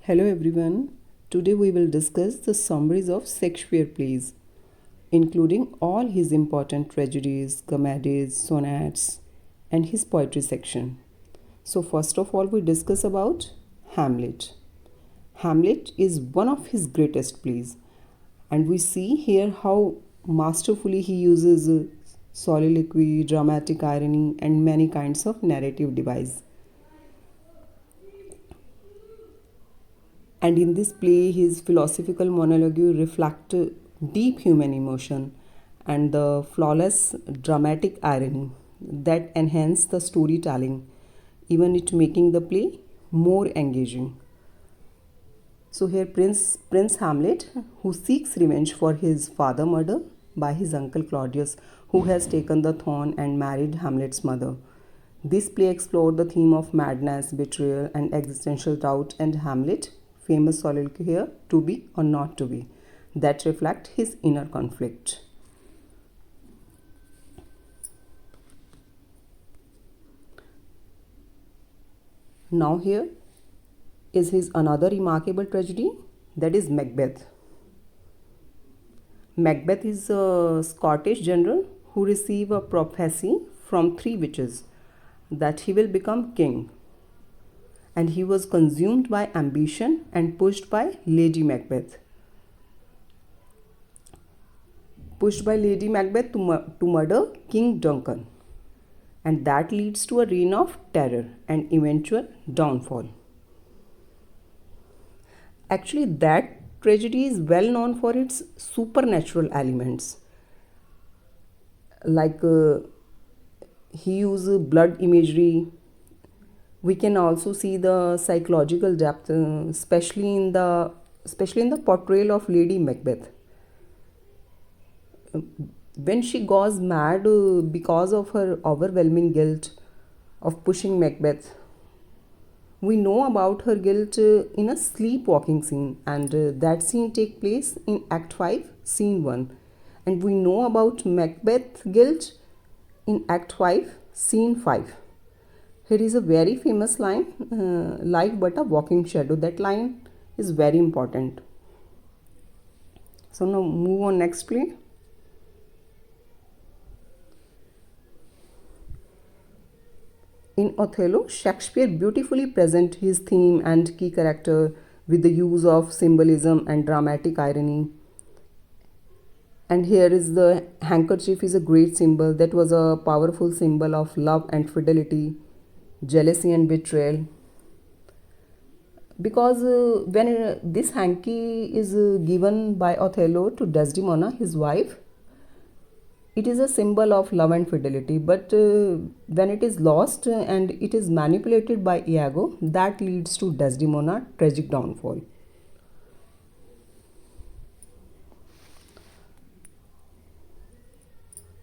Hello everyone. Today we will discuss the summaries of Shakespeare plays, including all his important tragedies, comedies, sonnets, and his poetry section. So first of all we discuss about Hamlet. Hamlet is one of his greatest plays, and we see here how masterfully he uses soliloquy, dramatic irony, and many kinds of narrative device. And in this play, his philosophical monologue reflect deep human emotion and the flawless dramatic irony that enhance the storytelling, even it making the play more engaging. So here Prince Hamlet, who seeks revenge for his father murder by his uncle Claudius, who has taken the throne and married Hamlet's mother. This play explored the theme of madness, betrayal, and existential doubt, and Hamlet, famous soliloquy here, to be or not to be, that reflect his inner conflict. Now here is his another remarkable tragedy, that is Macbeth. Macbeth is a Scottish general who received a prophecy from three witches that he will become king, and he was consumed by ambition and pushed by Lady Macbeth to murder King Duncan, and that leads to a reign of terror and eventual downfall. Actually, that tragedy is well known for its supernatural elements, like he uses blood imagery. We can also see the psychological depth, especially in the portrayal of Lady Macbeth. When she goes mad because of her overwhelming guilt of pushing Macbeth, we know about her guilt in a sleepwalking scene, and that scene take place in Act 5, Scene 1. And we know about Macbeth guilt in Act 5, Scene 5. Here is a very famous line, life but a walking shadow. That line is very important. So now move on next play. In Othello, Shakespeare beautifully presents his theme and key character with the use of symbolism and dramatic irony. And here is the handkerchief is a great symbol, that was a powerful symbol of love and fidelity, jealousy and betrayal. Because when this hanky is given by Othello to Desdemona, his wife, it is a symbol of love and fidelity, but when it is lost and it is manipulated by Iago, that leads to Desdemona tragic downfall.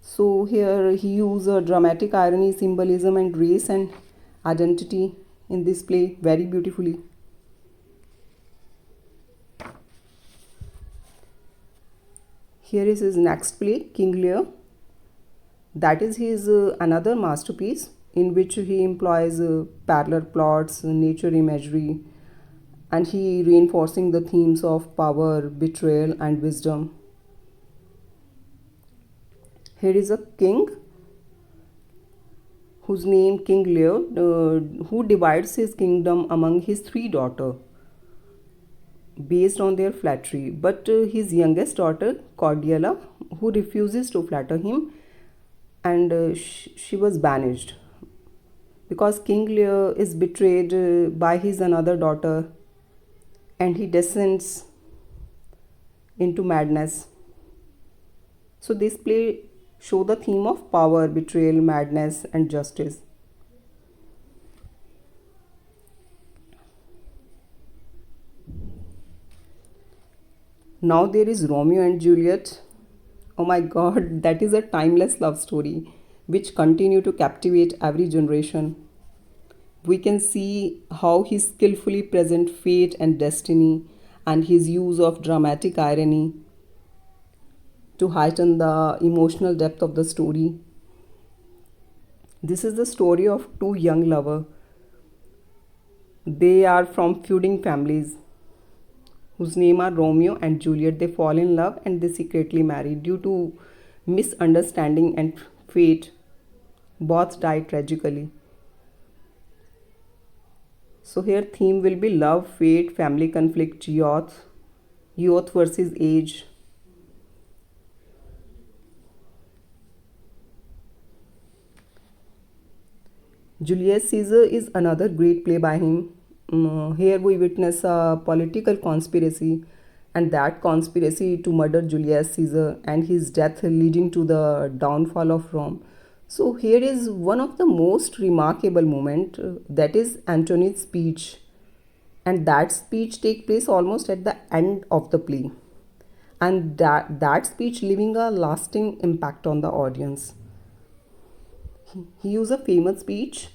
So here he used dramatic irony, symbolism, and race and identity in this play very beautifully. Here is his next play, King Lear. That is his another masterpiece in which he employs parallel plots, nature imagery, and he reinforcing the themes of power, betrayal, and wisdom. Here is a king whose name King Lear, who divides his kingdom among his three daughters based on their flattery. But his youngest daughter, Cordelia, who refuses to flatter him, and she was banished because King Lear is betrayed by his another daughter, and he descends into madness. So this play show the theme of power, betrayal, madness, and justice. Now there is Romeo and Juliet. Oh my god, that is a timeless love story which continue to captivate every generation. We can see how he skillfully present fate and destiny, and his use of dramatic irony to heighten the emotional depth of the story. This is the story of two young lovers. They are from feuding families, whose name are Romeo and Juliet. They fall in love and they secretly marry. Due to misunderstanding and fate, both die tragically. So here theme will be love, fate, family conflict, youth versus age. Julius Caesar is another great play by him. Here we witness a political conspiracy, and that conspiracy to murder Julius Caesar and his death leading to the downfall of Rome. So here is one of the most remarkable moment, that is Antony's speech, and that speech take place almost at the end of the play, and that speech leaving a lasting impact on the audience. He used a famous speech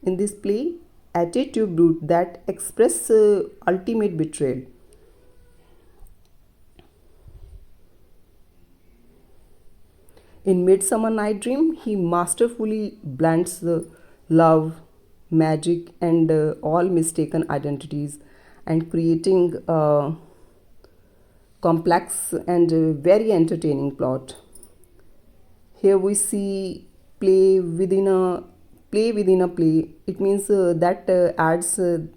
in this play, attitude brute, that express ultimate betrayal. In Midsummer Night Dream, he masterfully blends the love, magic, and all mistaken identities, and creating a complex and very entertaining plot. Here we see play within a play within a play. It means that adds an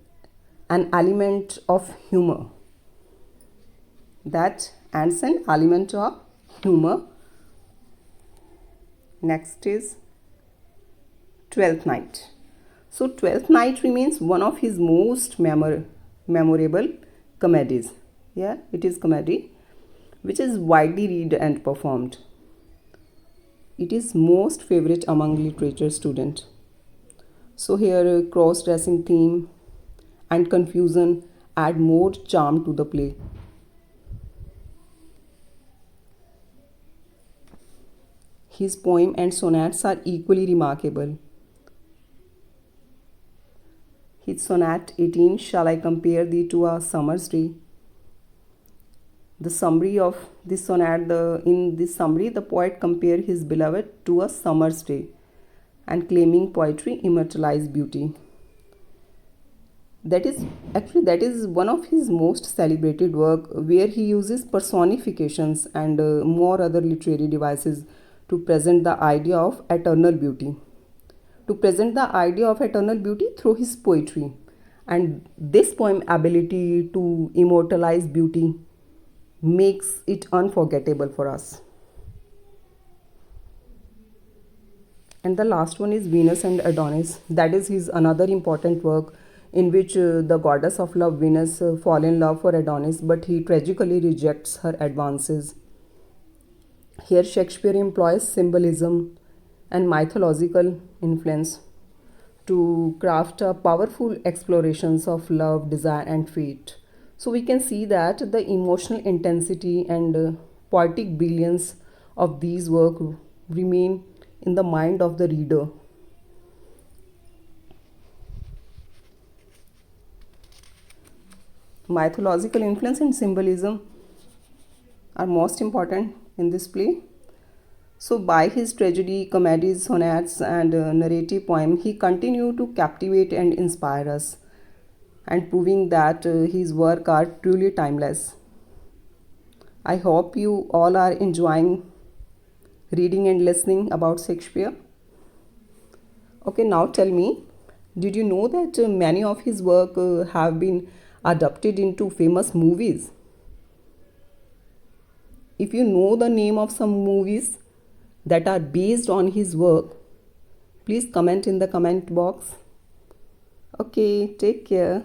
element of humor. That adds an element of humor. Next is Twelfth Night. So Twelfth Night remains one of his most memorable comedies. Yeah, it is comedy which is widely read and performed. It is most favorite among literature student. So here cross-dressing theme and confusion add more charm to the play. His poem and sonnets are equally remarkable. His sonnet 18, Shall I Compare Thee to a Summer's Day? The summary of this sonnet, in this summary, the poet compared his beloved to a summer's day and claiming poetry immortalized beauty. That is one of his most celebrated work, where he uses personifications and more other literary devices to present the idea of eternal beauty. To present the idea of eternal beauty through his poetry. And this poem ability to immortalize beauty makes it unforgettable for us. And the last one is Venus and Adonis. That is his another important work, in which the goddess of love Venus fall in love for Adonis, but he tragically rejects her advances. Here Shakespeare employs symbolism and mythological influence to craft a powerful explorations of love, desire, and fate. So we can see that the emotional intensity and poetic brilliance of these work remain in the mind of the reader. Mythological influence and symbolism are most important in this play. So, by his tragedy, comedies, sonnets, and narrative poem, he continued to captivate and inspire us, and proving that his work are truly timeless. I hope you all are enjoying reading and listening about Shakespeare. Okay, now tell me, did you know that many of his work have been adapted into famous movies? If you know the name of some movies that are based on his work, please comment in the comment box. Okay, take care.